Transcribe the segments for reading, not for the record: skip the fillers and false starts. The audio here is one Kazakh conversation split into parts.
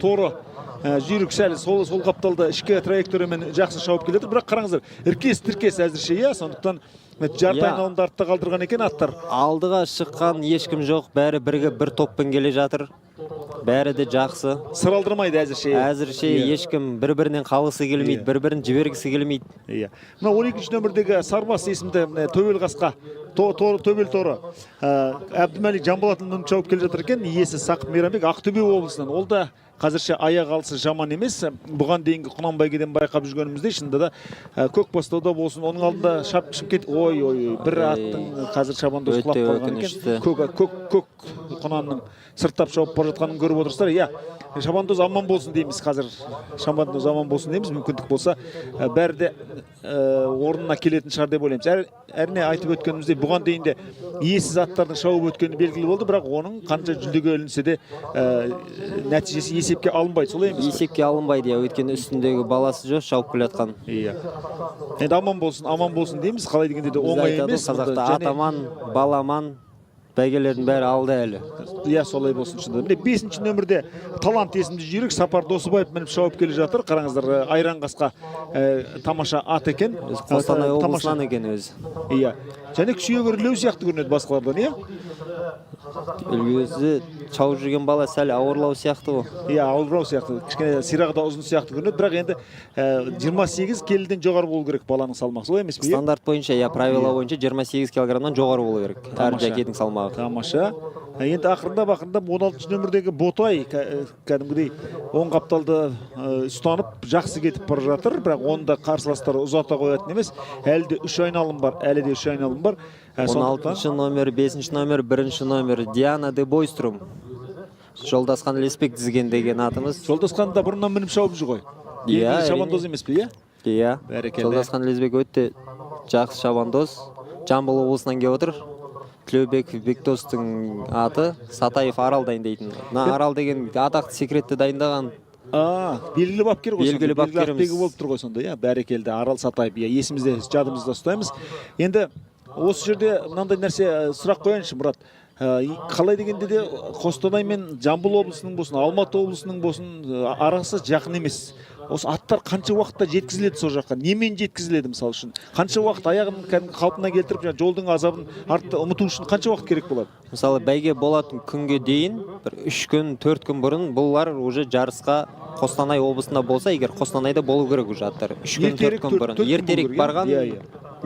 Торы жүйрік сәл сол қапталды ішкі траекториямен жақсы шауып келеді. Бірақ қараңыздар, іркес-тіркес әзірше, иә, сондықтан жарты айналымды артта қалдырған екен аттар. Алдыға шыққан ешкім жоқ, бәрі бірге бір топпен келе жатыр. Бәрі де жақсы. Сыр алдырмайды әзірше. Әзірше ешкім бір-бірінен қалғысы келмейді, бір-бірін жібергісі келмейді. Иә. Мына 12-ші нөмірдегі Сарбас есімді төбел қасқа, төбел торы Әбдімәлик Жанболатұлының шауып келе жатыр екен. Иесі Сақып Мейрамбек Ақтөбе облысынан. Ол да қазірше аяқ алысы жаман емес. Бұған дейінгі Құнанбайгеден байқап жүргенімізде шынында да Көкбастауда болсын, оның алдында Шымкент бір аттың қазір шабандоз құлап қалған екен. Көк Құнанның сырттап шауып бара жатқанын көріп отырсыздар. Иә, шабандоз аман болсын дейміз қазір. Шабандоз аман болсын дейміз. Мүмкіндік болса, бәрі де орнына келетін шығар деп ойлаймыз. Әріне айтып өткенімізде бұған дейін де иесіз аттардың шауып өткені белгілі болды, бірақ оның қанша жүлдеге ілінсе де нәтижесі есепке алынбайды, солай емес? Есепке алынбайды, өйткені үстіндегі баласы жоқ, шауып келе жатқан. Иә. Енді аман болсын дейміз. Қалай дегенде де оңай емес. Қазақта атаман, баламан, бәйгелердің бәрі алды әлі. Иә, солай болсын шынында. Міне 5-ші нөмірде Талант есімді жүйрік Сапар Досыбаев мініп шауып келе жатыр. Қараңыздар, айран қасқа тамаша ат екен. Қостанай облысынан екен өзі. Иә. Және күшейе бірлеу сияқты көрінеді басқалардан, иә? Үлгізі шауып жүрген бала сәл ауырлау сияқты ғой. Иә, ауырлау сияқты. Кішкене сирағы да ұзын сияқты көрінеді, бірақ енді 28 келіден жоғары болу керек баланың салмағы, солай емес пе? Стандарт бойынша, правила бойынша 28 килограммнан жоғары болу керек. Әр жакетің салмағы. Тамаша. Енді ақырындап 16-ші нөмірдегі Ботай кәдімгідей оң қапталды ұстанып жақсы кетіп бара жатыр, бірақ онда қарсыластары ұзата қоятын емес. Әлі де 3 айналым бар. 16-шы номер, 5-ші номер, 1-ші номер Диана де Бойструм. Жолдасхан Леспек дізген деген атымыз. Жолдасхан да бұрыннан мініп шауып жүр ғой. Иә, шабандоз емес пе, иә? Иә. Жолдасхан Леспек өтте жақсы шабандоз. Жамбыл облысынан келіп отыр. Тілеубек Бектостың аты Сатаев Арал дайындайтын. Арал деген атақты секретті дайындаған. Белгілі бапкер ғой. Белгілі бапкеріміз. Болып тұр ғой сонда, иә, бәрекелді Арал Сатаев. Есімізде, жадымызда ұстаймыз. Енді осы жерде мынандай нәрсе сұрақ қояйыншы, Мұрат. Қалай дегенде де Қостанай мен Жамбыл облысының болсын, Алматы облысының болсын, арасы жақын емес. Осы аттар қанша уақытта жеткізіледі сол жаққа? Немен жеткізіледі мысалы үшін? Қанша уақыт аяғын қалпына келтіріп, жолдың азабын артта ұмыту үшін қанша уақыт керек болады? Мысалы, бәйге болатын күнге дейін, 3 күн, 4 күн бұрын бұлар уже жарысқа Қостанай облысында болса, егер Қостанайда болу керек уже аттар. 3 күн, 4 күн бұрын. Ертерек барған,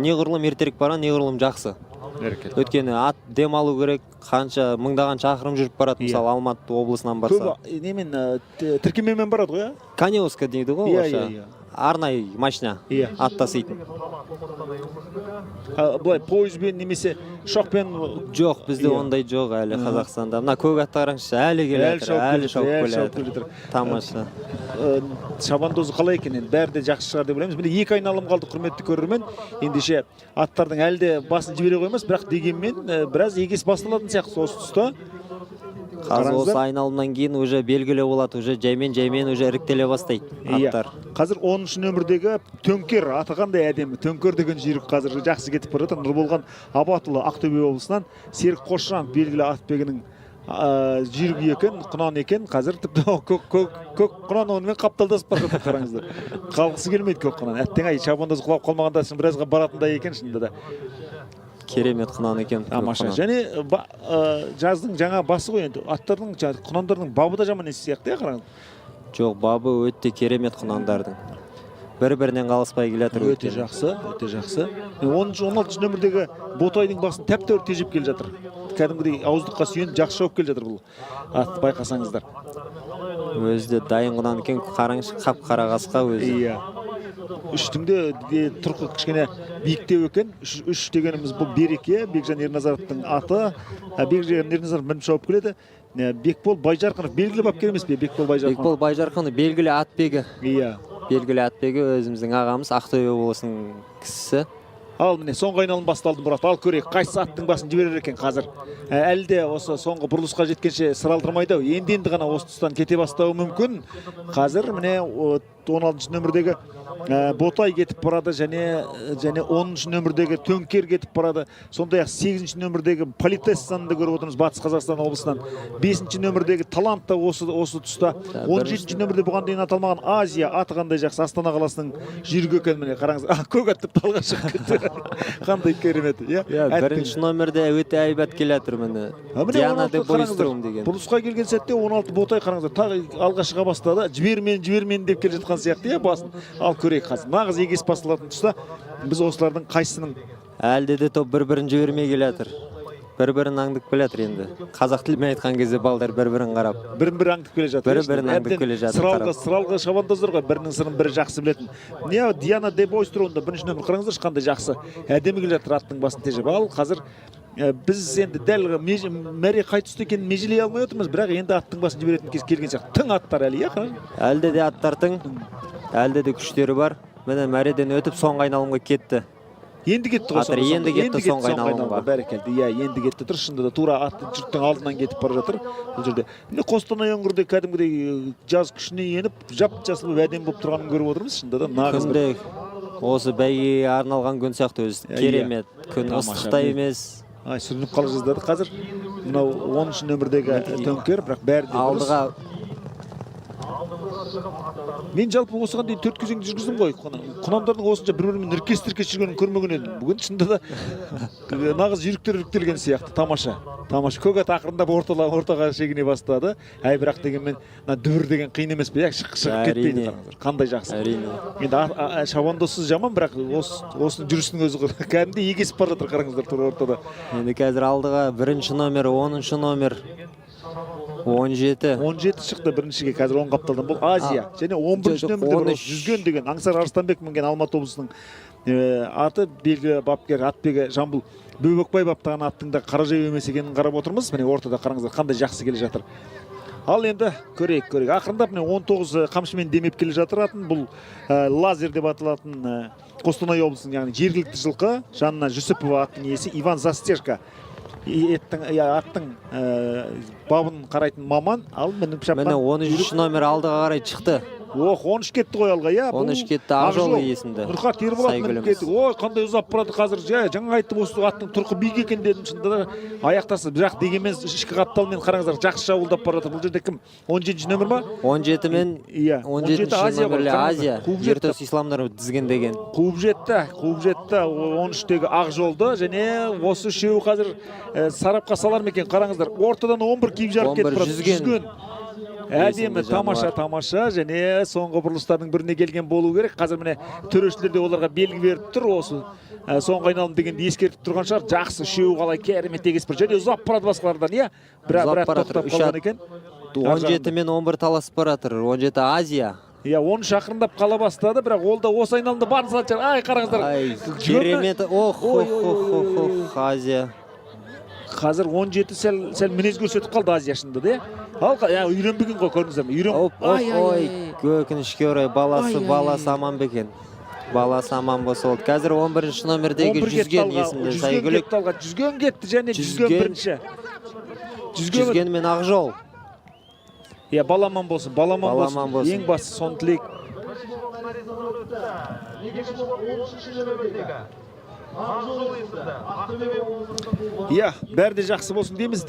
неғұрлым ертерек барған, неғұрлым жақсы. Өткені ат дем алу керек, қанша мыңдаған шақырым жүріп барады, мысалы Алматы облысынан барса. Көбі немен тіркемемен барады ғой, иә? Каневска дейді ғой, оша. Арнай машина аттасыйтын. Бұлай пойызбен немесе ұшақпен? Жоқ, бізде ондай жоқ әлі Қазақстанда. Мына көк ат қараңызшы, әлі келеді, әлі шауып келеді. Тамаша. Шабандозы қалай екен? Бәрі де жақсы шығар деп ойлаймыз. Міне 2 айналым қалды, құрметті көрермен. Ендеше аттардың әлі де басын жібере қоймас, бірақ дегенмен біраз егес басталатын сияқты осы тұста. Қазір осы айналымнан кейін уже белгілі болады, уже жаймен уже іріктеле бастайды аттар. Қазір 10-шы нөмірдегі Төңкер, аты қандай әдемі. Төңкер деген жүйрік қазір жақсы кетіп бара жатыр. Нұрболған Абатұлы Ақтөбе облысынан Серік Қосжанов белгілі атбегінің жүйрігі екен, Құнан екен. Қазір тіпті көк Құнан онымен қапталдасып бара жатыр, қараңыздар. Қалғысы келмейді көк Құнан. Әттең құлап қалмағанда біразға баратындай екен шынында да. Керемет Құнан екен. Тамаша. Және жаздың жаңа басы ғой енді. Аттардың, Құнандардың бабы да жаман есі сияқты, қараңыз. Жоқ, бабы өте керемет Құнандардың. Бір-бірінен қалыспай келетір. Өте жақсы. 16-шы нөмірдегі Ботайдың басын тәп-тәуір тежеп келе жатыр. Кәдімгідей ауыздыққа сүйеніп жақсы шауып келе жатыр бұл ат, байқасаңыздар. Өзі де дайын Құнан екен, қараңызшы, қап-қара қасқа өзі. Иә. Үштіңде тұрқы кішкене биіктеу екен. 3 дегеніміз бұл Береке, Бекжан Ерназаровтың аты. Бекжан Ерназаров мініп шауып келеді. Бекбол Байжарқынов белгілі бапкер емес пе? Бекбол Байжарқынов белгілі атбегі. Иә. Белгілі атбегі өзіміздің ағамыз, Ақтөбе облысының кісісі. Ал міне соңғы айналым басталды Мұрат. Ал көрейік қайсы аттың басын жіберер екен қазір. Әлі де осы соңғы бұрылысқа жеткенше сыралдырмайды ау. Енді ғана осы тұстан кете бастауы мүмкін. Қазір міне 16 нөмірдегі Ботай кетіп барады және 10 нөмірдегі Төнкер кетіп барады. Сондай-ақ 8 нөмірдегі Политессанды көріп отырмыз Батыс Қазақстан облысынан. 5 нөмірдегі Талант та осы тұста. 17 нөмірде бұған дейін аталмаған Азия аты қандай жақсы. Астана қаласының жүйрігі екен міне қараңыз. Көк ат тіпті алға шығып кетті. Қандай керемет. Бірінші номерде өте әйбат келе жатыр міне. Диана де Бойстром деген. Бұрылысқа келген сәтте 16 Ботай қараңыздар. Тағы алға шыға бастады. Жібермен деп келе жатқан сияқты басын. Ал көрейік қазір. Нағыз егес басылатын тұста біз осылардың қайсының әлде де топ бір-бірін жібермей келе жатыр. Бір-бірін аңдып келе жатыр енді. Қазақ тілімен айтқан кезде балдар бір-бірін қарап. Бір-бірін аңдып келе жатыр. Бір-бірін аңдып келе жатыр. Сыралғы шабандоздар ғой, бірінің сырын бірі жақсы білетін. Не Диана де Бойстронда бірінші нөмір қараңыздаршы қандай жақсы. Әдемі келе жатыр аттың басын тежеп. Ал қазір біз енді дәл мәре қай тұста екенін межелей алмай отырмыз, бірақ енді аттың басын жіберетін кез келген сияқты. Тың аттар әлі, әлде де аттар тың, әлде де күштері бар. Міне мәреден өтіп соңғы айналымға кетті. Енді кетті ғой. Енді кетті соңғы айналымға. Бәрекелді. Енді кетті. Тұр шынында да тура атты жұрттың алдынан кетіп бара жатыр. Бұл жерде. Міне Қостанай өңірде кәдімгідей жаз күшіне еніп, жап-жасыл әдемі болып тұрғанын көріп отырмыз. Шынында да нағыз бір. Осы бәйгеге арналған күн сияқты өзі. Керемет. Күн ыстықта емес. Сүрініп қала жаздады. Қазір мынау 10 нөмірдегі Төнкер, бірақ бәрі де алдыға. Мен жалпы осыған дейін 4 кезеңді жүргіздім ғой. Құнандардың осынша бір-бірімен іркес-тіркес жүргенін көрмеген едім. Бүгін шынында да нағыз жүйріктер іріктелген сияқты. Тамаша. Көк ат ақырындап ортаға шегіне бастады. Бірақ дегенмен дүбір деген қиын емес пе? Шығып кетпейді қараңыздар. Қандай жақсы. Енді шабандоссыз жаман, бірақ осының жүрісінің өзі кәдімгідей егесіп бара жатыр қараңыздар тура ортада. Енді қазір алдыға 1-ші номер, 10-ші номер, 17 шықты біріншіге, қазір 10 қапталдан. Бұл Азия және 11 нөмірде жүзген деген Аңсар Арыстанбек мінген Алматы облысының аты белгілі бапкер Атбегі Жамбыл Бөбекбай баптаған аттың да қара жаяу емес екенін қарап отырмыз. Міне ортада қараңыздар қандай жақсы келе жатыр. Ал енді көрейік. Ақырындап міне 19 қамшымен демеп келе жатыр атын. Бұл лазер деп аталатын Қостанай облысының, яғни жергілікті жылқы. Жанна Жүсіпова аттың иесі Иван Застежка. Аттың бабын қарайтын маман. Ал міне 13 номер алдыға қарай шықты. 13 кетті ғой алға, 13 кетті Ақжол иесінде. Нұрхат Ерболат кетті. Қандай ұзап барады қазір. Жаңа айттым, осы аттың тұрқы биік екен дедім, шынында да аяқтасы. Бірақ дегенмен ішкі қапталмен қараңыздар жақсы шабуылдап барады. Бұл жерде кім? 17 нөмір ма? 17 мен 17 нөмірлі Азия. Ертөс исламдар дізген деген. Қуып жетті. 13-тегі Ақжолды және осы үшеуі қазір сарапқа салар ма екен? Қараңыздар. Ортадан 11 киіп жарып кетіп барады. Жүзген. Әдемі, тамаша және соңғы бұрылыстардың біріне келген болу керек. Қазір міне төрешілер де оларға белгі беріп тұр. Осы соңғы айналым дегенді ескертіп тұрған шығар. Жақсы, үшеуі қалай керемет егес бір. Және ұзап барады басқалардан, Бірақ тоқтап қалған екен. 17 мен 11 таласып баратыр. 17 Азия. 10 шақырындап қала бастады, бірақ ол да осы айналымда барын салады. Ай, қараңыздар. Керемет. Азия. Қазір 17 сәл мінез көрсетіп қалды Азия шынында да. Ал үйренбеген ғой, көрдіңіздер ме? Өкінішке орай баласы аман бекен. Баласы аман болса болды. Қазір 11-ші номердегі жүзген есімді Сайгүлік. Жүзген кетті және жүзген бірінші. Жүзген мен Ақжол. Баламан болсын. Ең басы соны тілейік. Бәрі де жақсы болсын дейміз.